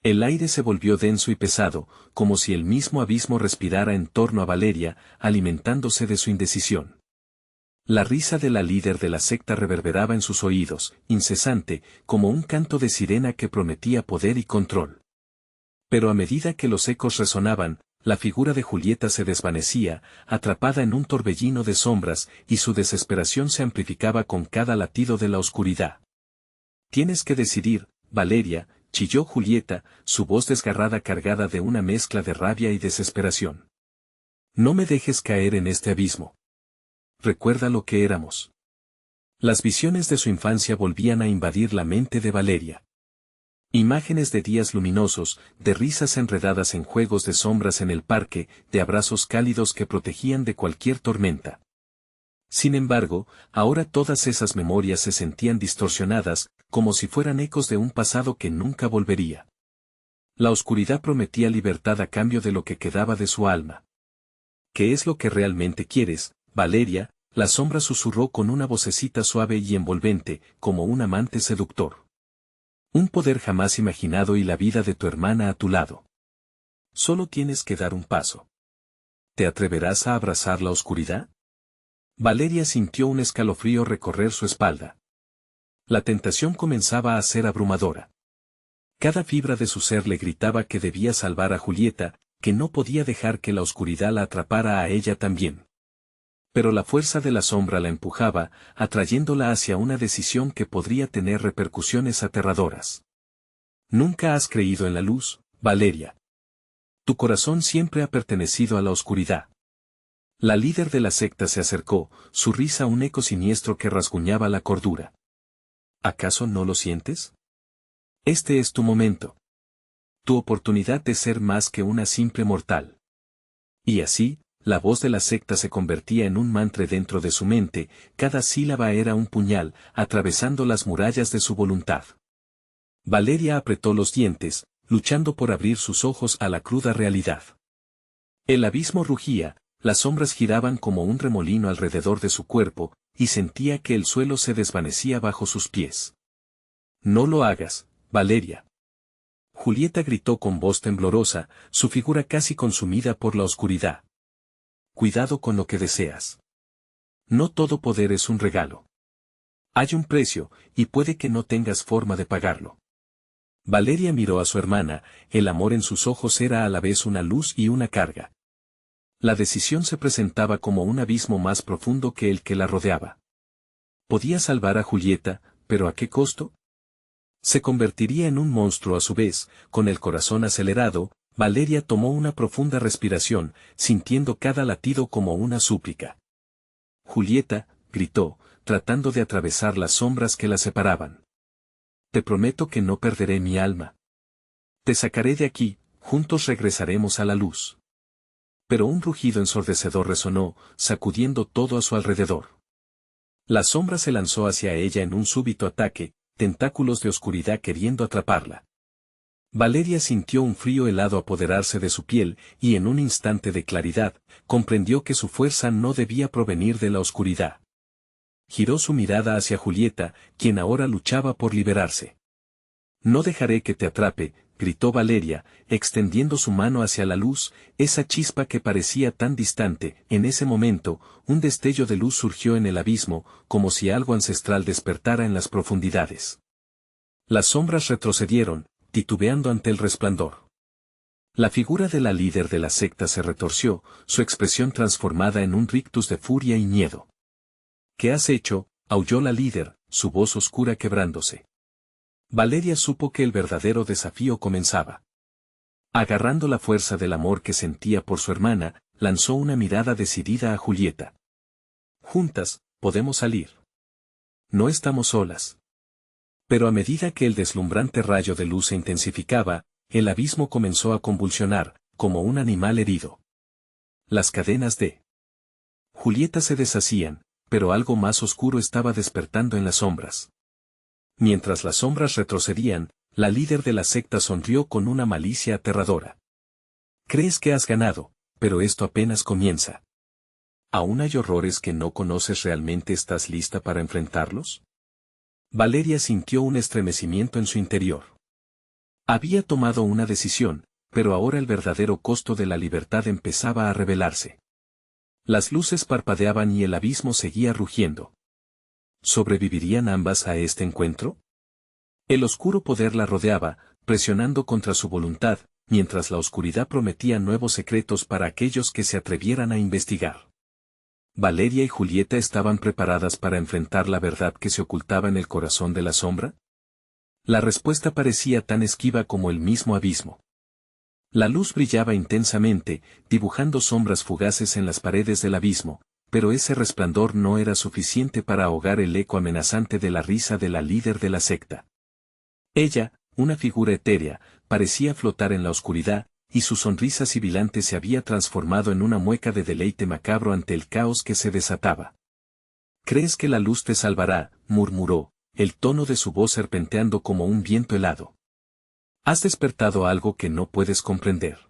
El aire se volvió denso y pesado, como si el mismo abismo respirara en torno a Valeria, alimentándose de su indecisión. La risa de la líder de la secta reverberaba en sus oídos, incesante, como un canto de sirena que prometía poder y control. Pero a medida que los ecos resonaban, la figura de Julieta se desvanecía, atrapada en un torbellino de sombras, y su desesperación se amplificaba con cada latido de la oscuridad. Tienes que decidir, Valeria, chilló Julieta, su voz desgarrada cargada de una mezcla de rabia y desesperación. No me dejes caer en este abismo. Recuerda lo que éramos. Las visiones de su infancia volvían a invadir la mente de Valeria. Imágenes de días luminosos, de risas enredadas en juegos de sombras en el parque, de abrazos cálidos que protegían de cualquier tormenta. Sin embargo, ahora todas esas memorias se sentían distorsionadas, como si fueran ecos de un pasado que nunca volvería. La oscuridad prometía libertad a cambio de lo que quedaba de su alma. ¿Qué es lo que realmente quieres, Valeria? La sombra susurró con una vocecita suave y envolvente, como un amante seductor. Un poder jamás imaginado y la vida de tu hermana a tu lado. Solo tienes que dar un paso. ¿Te atreverás a abrazar la oscuridad? Valeria sintió un escalofrío recorrer su espalda. La tentación comenzaba a ser abrumadora. Cada fibra de su ser le gritaba que debía salvar a Julieta, que no podía dejar que la oscuridad la atrapara a ella también. Pero la fuerza de la sombra la empujaba, atrayéndola hacia una decisión que podría tener repercusiones aterradoras. Nunca has creído en la luz, Valeria. Tu corazón siempre ha pertenecido a la oscuridad. La líder de la secta se acercó, su risa un eco siniestro que rasguñaba la cordura. ¿Acaso no lo sientes? Este es tu momento. Tu oportunidad de ser más que una simple mortal. Y así, la voz de la secta se convertía en un mantra dentro de su mente, cada sílaba era un puñal, atravesando las murallas de su voluntad. Valeria apretó los dientes, luchando por abrir sus ojos a la cruda realidad. El abismo rugía, las sombras giraban como un remolino alrededor de su cuerpo, y sentía que el suelo se desvanecía bajo sus pies. No lo hagas, Valeria. Julieta gritó con voz temblorosa, su figura casi consumida por la oscuridad. Cuidado con lo que deseas. No todo poder es un regalo. Hay un precio, y puede que no tengas forma de pagarlo. Valeria miró a su hermana, el amor en sus ojos era a la vez una luz y una carga. La decisión se presentaba como un abismo más profundo que el que la rodeaba. Podía salvar a Julieta, pero ¿a qué costo? Se convertiría en un monstruo a su vez, con el corazón acelerado. Valeria tomó una profunda respiración, sintiendo cada latido como una súplica. Julieta, gritó, tratando de atravesar las sombras que la separaban. Te prometo que no perderé mi alma. Te sacaré de aquí, juntos regresaremos a la luz. Pero un rugido ensordecedor resonó, sacudiendo todo a su alrededor. La sombra se lanzó hacia ella en un súbito ataque, tentáculos de oscuridad queriendo atraparla. Valeria sintió un frío helado apoderarse de su piel, y en un instante de claridad, comprendió que su fuerza no debía provenir de la oscuridad. Giró su mirada hacia Julieta, quien ahora luchaba por liberarse. «No dejaré que te atrape», gritó Valeria, extendiendo su mano hacia la luz, esa chispa que parecía tan distante. En ese momento, un destello de luz surgió en el abismo, como si algo ancestral despertara en las profundidades. Las sombras retrocedieron, titubeando ante el resplandor. La figura de la líder de la secta se retorció, su expresión transformada en un rictus de furia y miedo. «¿Qué has hecho?», aulló la líder, su voz oscura quebrándose. Valeria supo que el verdadero desafío comenzaba. Agarrando la fuerza del amor que sentía por su hermana, lanzó una mirada decidida a Julieta. «Juntas, podemos salir. No estamos solas». Pero a medida que el deslumbrante rayo de luz se intensificaba, el abismo comenzó a convulsionar, como un animal herido. Las cadenas de Julieta se deshacían, pero algo más oscuro estaba despertando en las sombras. Mientras las sombras retrocedían, la líder de la secta sonrió con una malicia aterradora. «Crees que has ganado, pero esto apenas comienza. ¿Aún hay horrores que no conoces? ¿Realmente estás lista para enfrentarlos?». Valeria sintió un estremecimiento en su interior. Había tomado una decisión, pero ahora el verdadero costo de la libertad empezaba a revelarse. Las luces parpadeaban y el abismo seguía rugiendo. ¿Sobrevivirían ambas a este encuentro? El oscuro poder la rodeaba, presionando contra su voluntad, mientras la oscuridad prometía nuevos secretos para aquellos que se atrevieran a investigar. ¿Valeria y Julieta estaban preparadas para enfrentar la verdad que se ocultaba en el corazón de la sombra? La respuesta parecía tan esquiva como el mismo abismo. La luz brillaba intensamente, dibujando sombras fugaces en las paredes del abismo, pero ese resplandor no era suficiente para ahogar el eco amenazante de la risa de la líder de la secta. Ella, una figura etérea, parecía flotar en la oscuridad, y su sonrisa sibilante se había transformado en una mueca de deleite macabro ante el caos que se desataba. «¿Crees que la luz te salvará?», murmuró, el tono de su voz serpenteando como un viento helado. «Has despertado algo que no puedes comprender».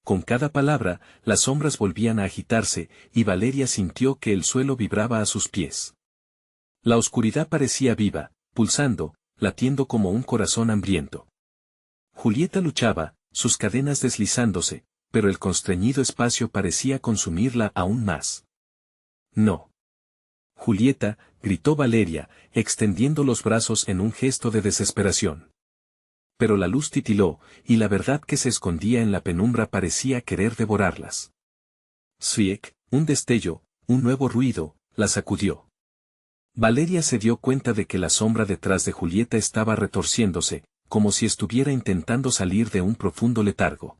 Con cada palabra, las sombras volvían a agitarse, y Valeria sintió que el suelo vibraba a sus pies. La oscuridad parecía viva, pulsando, latiendo como un corazón hambriento. Julieta luchaba, sus cadenas deslizándose, pero el constreñido espacio parecía consumirla aún más. «No». «Julieta», gritó Valeria, extendiendo los brazos en un gesto de desesperación. Pero la luz titiló, y la verdad que se escondía en la penumbra parecía querer devorarlas. Zwiek, un destello, un nuevo ruido, la sacudió. Valeria se dio cuenta de que la sombra detrás de Julieta estaba retorciéndose, como si estuviera intentando salir de un profundo letargo.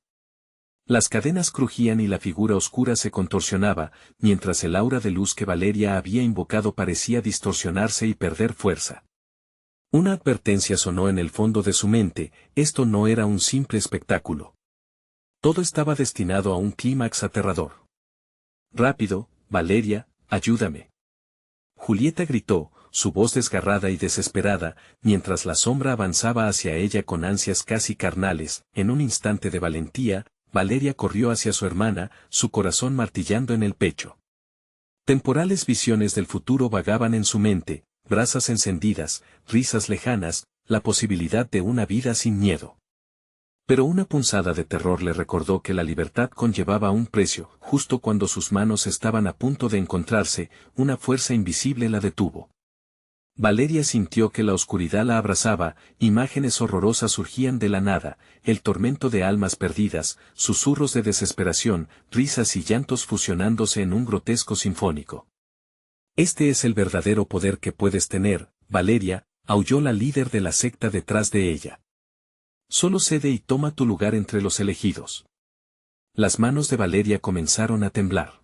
Las cadenas crujían y la figura oscura se contorsionaba, mientras el aura de luz que Valeria había invocado parecía distorsionarse y perder fuerza. Una advertencia sonó en el fondo de su mente: esto no era un simple espectáculo. Todo estaba destinado a un clímax aterrador. «Rápido, Valeria, ayúdame». Julieta gritó, su voz desgarrada y desesperada, mientras la sombra avanzaba hacia ella con ansias casi carnales. En un instante de valentía, Valeria corrió hacia su hermana, su corazón martillando en el pecho. Temporales visiones del futuro vagaban en su mente, brasas encendidas, risas lejanas, la posibilidad de una vida sin miedo. Pero una punzada de terror le recordó que la libertad conllevaba un precio. Justo cuando sus manos estaban a punto de encontrarse, una fuerza invisible la detuvo. Valeria sintió que la oscuridad la abrazaba, imágenes horrorosas surgían de la nada, el tormento de almas perdidas, susurros de desesperación, risas y llantos fusionándose en un grotesco sinfónico. «Este es el verdadero poder que puedes tener, Valeria», aulló la líder de la secta detrás de ella. «Solo cede y toma tu lugar entre los elegidos». Las manos de Valeria comenzaron a temblar.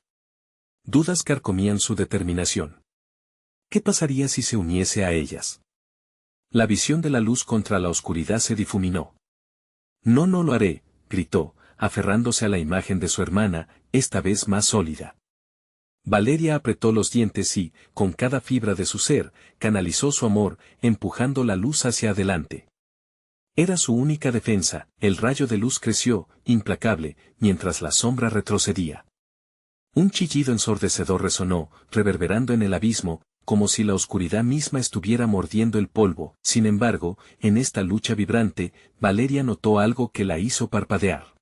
Dudas carcomían su determinación. ¿Qué pasaría si se uniese a ellas? La visión de la luz contra la oscuridad se difuminó. «No, no lo haré», gritó, aferrándose a la imagen de su hermana, esta vez más sólida. Valeria apretó los dientes y, con cada fibra de su ser, canalizó su amor, empujando la luz hacia adelante. Era su única defensa. El rayo de luz creció, implacable, mientras la sombra retrocedía. Un chillido ensordecedor resonó, reverberando en el abismo, como si la oscuridad misma estuviera mordiendo el polvo. Sin embargo, en esta lucha vibrante, Valeria notó algo que la hizo parpadear.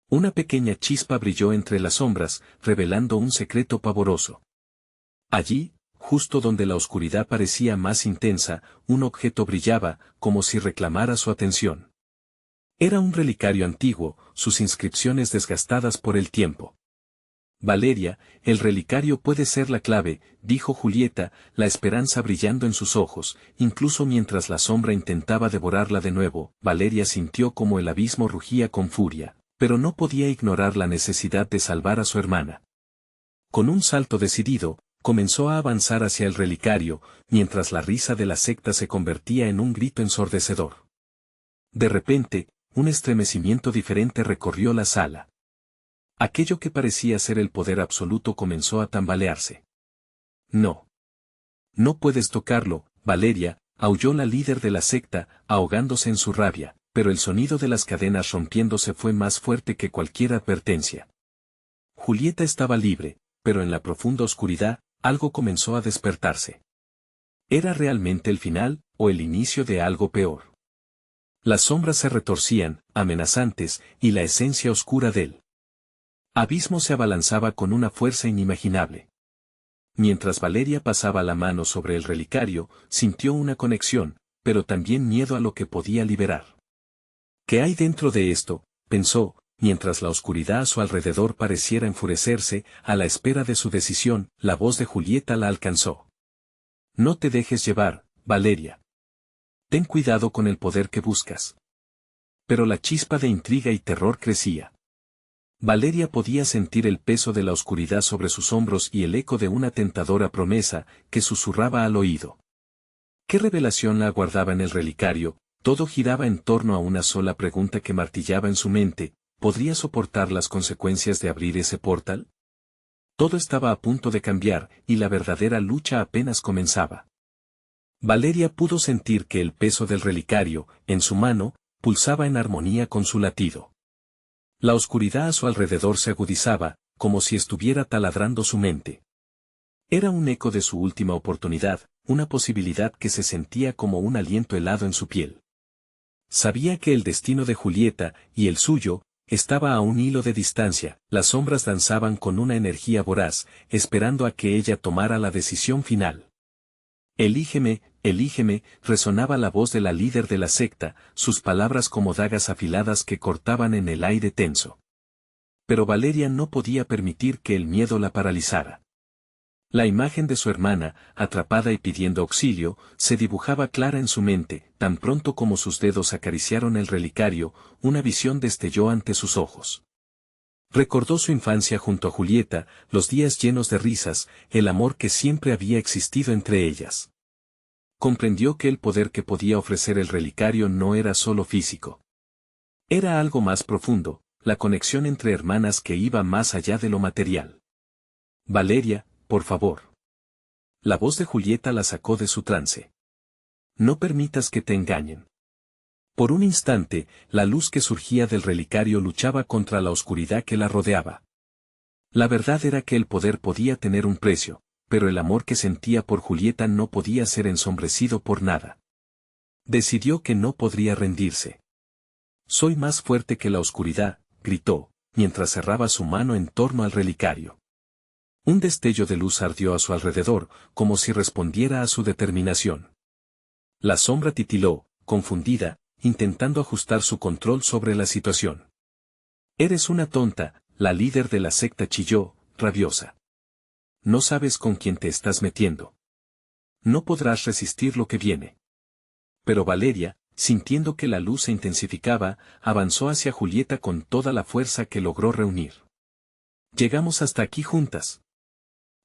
Una pequeña chispa brilló entre las sombras, revelando un secreto pavoroso. Allí, justo donde la oscuridad parecía más intensa, un objeto brillaba, como si reclamara su atención. Era un relicario antiguo, sus inscripciones desgastadas por el tiempo. Valeria, el relicario puede ser la clave, dijo Julieta, la esperanza brillando en sus ojos, incluso mientras la sombra intentaba devorarla de nuevo. Valeria sintió como el abismo rugía con furia, pero no podía ignorar la necesidad de salvar a su hermana. Con un salto decidido, comenzó a avanzar hacia el relicario, mientras la risa de la secta se convertía en un grito ensordecedor. De repente, un estremecimiento diferente recorrió la sala. Aquello que parecía ser el poder absoluto comenzó a tambalearse. No. No puedes tocarlo, Valeria, aulló la líder de la secta, ahogándose en su rabia, pero el sonido de las cadenas rompiéndose fue más fuerte que cualquier advertencia. Julieta estaba libre, pero en la profunda oscuridad, algo comenzó a despertarse. ¿Era realmente el final, o el inicio de algo peor? Las sombras se retorcían, amenazantes, y la esencia oscura del abismo se abalanzaba con una fuerza inimaginable. Mientras Valeria pasaba la mano sobre el relicario, sintió una conexión, pero también miedo a lo que podía liberar. ¿Qué hay dentro de esto?, pensó, mientras la oscuridad a su alrededor pareciera enfurecerse, a la espera de su decisión. La voz de Julieta la alcanzó. No te dejes llevar, Valeria. Ten cuidado con el poder que buscas. Pero la chispa de intriga y terror crecía. Valeria podía sentir el peso de la oscuridad sobre sus hombros y el eco de una tentadora promesa, que susurraba al oído. ¿Qué revelación la aguardaba en el relicario? Todo giraba en torno a una sola pregunta que martillaba en su mente: ¿podría soportar las consecuencias de abrir ese portal? Todo estaba a punto de cambiar, y la verdadera lucha apenas comenzaba. Valeria pudo sentir que el peso del relicario, en su mano, pulsaba en armonía con su latido. La oscuridad a su alrededor se agudizaba, como si estuviera taladrando su mente. Era un eco de su última oportunidad, una posibilidad que se sentía como un aliento helado en su piel. Sabía que el destino de Julieta, y el suyo, estaba a un hilo de distancia. Las sombras danzaban con una energía voraz, esperando a que ella tomara la decisión final. Elígeme, elígeme, resonaba la voz de la líder de la secta, sus palabras como dagas afiladas que cortaban en el aire tenso. Pero Valeria no podía permitir que el miedo la paralizara. La imagen de su hermana, atrapada y pidiendo auxilio, se dibujaba clara en su mente. Tan pronto como sus dedos acariciaron el relicario, una visión destelló ante sus ojos. Recordó su infancia junto a Julieta, los días llenos de risas, el amor que siempre había existido entre ellas. Comprendió que el poder que podía ofrecer el relicario no era solo físico. Era algo más profundo, la conexión entre hermanas que iba más allá de lo material. Valeria, por favor. La voz de Julieta la sacó de su trance. No permitas que te engañen. Por un instante, la luz que surgía del relicario luchaba contra la oscuridad que la rodeaba. La verdad era que el poder podía tener un precio, pero el amor que sentía por Julieta no podía ser ensombrecido por nada. Decidió que no podría rendirse. Soy más fuerte que la oscuridad, gritó, mientras cerraba su mano en torno al relicario. Un destello de luz ardió a su alrededor, como si respondiera a su determinación. La sombra titiló, confundida, intentando ajustar su control sobre la situación. Eres una tonta, la líder de la secta chilló, rabiosa. No sabes con quién te estás metiendo. No podrás resistir lo que viene. Pero Valeria, sintiendo que la luz se intensificaba, avanzó hacia Julieta con toda la fuerza que logró reunir. Llegamos hasta aquí juntas.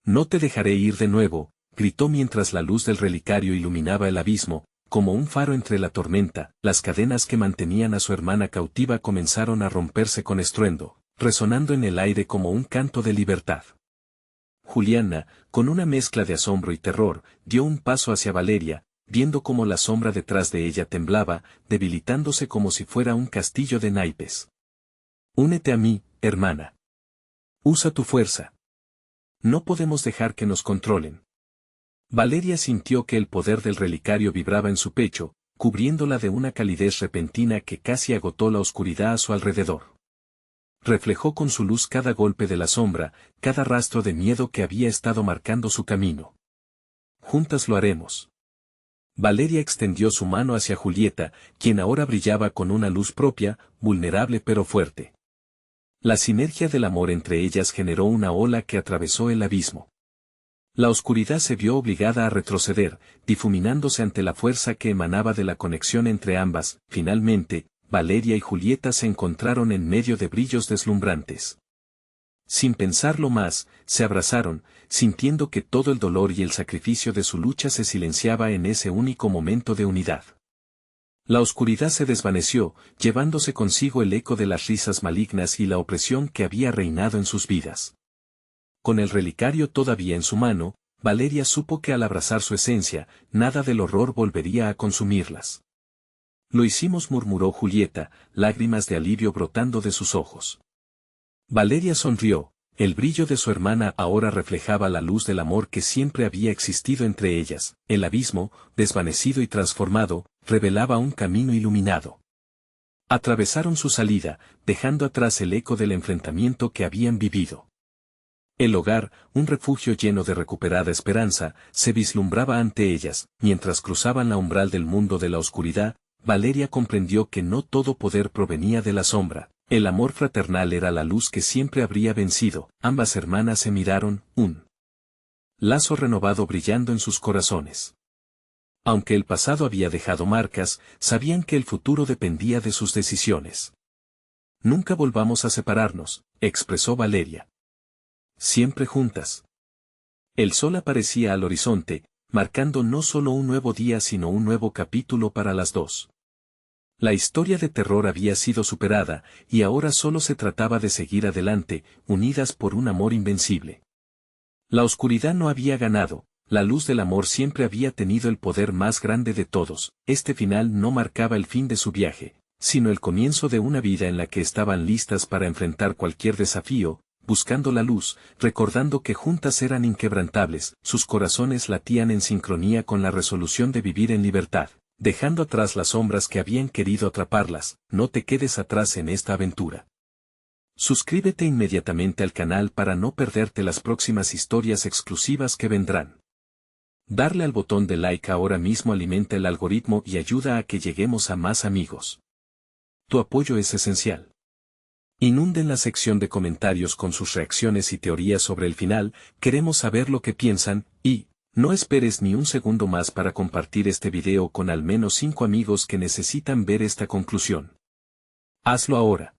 No te dejaré ir de nuevo, gritó mientras la luz del relicario iluminaba el abismo, como un faro entre la tormenta. Las cadenas que mantenían a su hermana cautiva comenzaron a romperse con estruendo, resonando en el aire como un canto de libertad. Juliana, con una mezcla de asombro y terror, dio un paso hacia Valeria, viendo cómo la sombra detrás de ella temblaba, debilitándose como si fuera un castillo de naipes. Únete a mí, hermana. Usa tu fuerza. No podemos dejar que nos controlen. Valeria sintió que el poder del relicario vibraba en su pecho, cubriéndola de una calidez repentina que casi agotó la oscuridad a su alrededor. Reflejó con su luz cada golpe de la sombra, cada rastro de miedo que había estado marcando su camino. Juntas lo haremos. Valeria extendió su mano hacia Julieta, quien ahora brillaba con una luz propia, vulnerable pero fuerte. La sinergia del amor entre ellas generó una ola que atravesó el abismo. La oscuridad se vio obligada a retroceder, difuminándose ante la fuerza que emanaba de la conexión entre ambas. Finalmente, Valeria y Julieta se encontraron en medio de brillos deslumbrantes. Sin pensarlo más, se abrazaron, sintiendo que todo el dolor y el sacrificio de su lucha se silenciaba en ese único momento de unidad. La oscuridad se desvaneció, llevándose consigo el eco de las risas malignas y la opresión que había reinado en sus vidas. Con el relicario todavía en su mano, Valeria supo que al abrazar su esencia, nada del horror volvería a consumirlas. Lo hicimos, murmuró Julieta, lágrimas de alivio brotando de sus ojos. Valeria sonrió, el brillo de su hermana ahora reflejaba la luz del amor que siempre había existido entre ellas. El abismo, desvanecido y transformado, revelaba un camino iluminado. Atravesaron su salida, dejando atrás el eco del enfrentamiento que habían vivido. El hogar, un refugio lleno de recuperada esperanza, se vislumbraba ante ellas. Mientras cruzaban la umbral del mundo de la oscuridad, Valeria comprendió que no todo poder provenía de la sombra. El amor fraternal era la luz que siempre habría vencido. Ambas hermanas se miraron, un lazo renovado brillando en sus corazones. Aunque el pasado había dejado marcas, sabían que el futuro dependía de sus decisiones. Nunca volvamos a separarnos, expresó Valeria. Siempre juntas. El sol aparecía al horizonte, marcando no solo un nuevo día sino un nuevo capítulo para las dos. La historia de terror había sido superada, y ahora solo se trataba de seguir adelante, unidas por un amor invencible. La oscuridad no había ganado, la luz del amor siempre había tenido el poder más grande de todos. Este final no marcaba el fin de su viaje, sino el comienzo de una vida en la que estaban listas para enfrentar cualquier desafío, buscando la luz, recordando que juntas eran inquebrantables. Sus corazones latían en sincronía con la resolución de vivir en libertad. Dejando atrás las sombras que habían querido atraparlas. No te quedes atrás en esta aventura. Suscríbete inmediatamente al canal para no perderte las próximas historias exclusivas que vendrán. Darle al botón de like ahora mismo alimenta el algoritmo y ayuda a que lleguemos a más amigos. Tu apoyo es esencial. Inunden la sección de comentarios con sus reacciones y teorías sobre el final. Queremos saber lo que piensan, y no esperes ni un segundo más para compartir este video con al menos 5 amigos que necesitan ver esta conclusión. Hazlo ahora.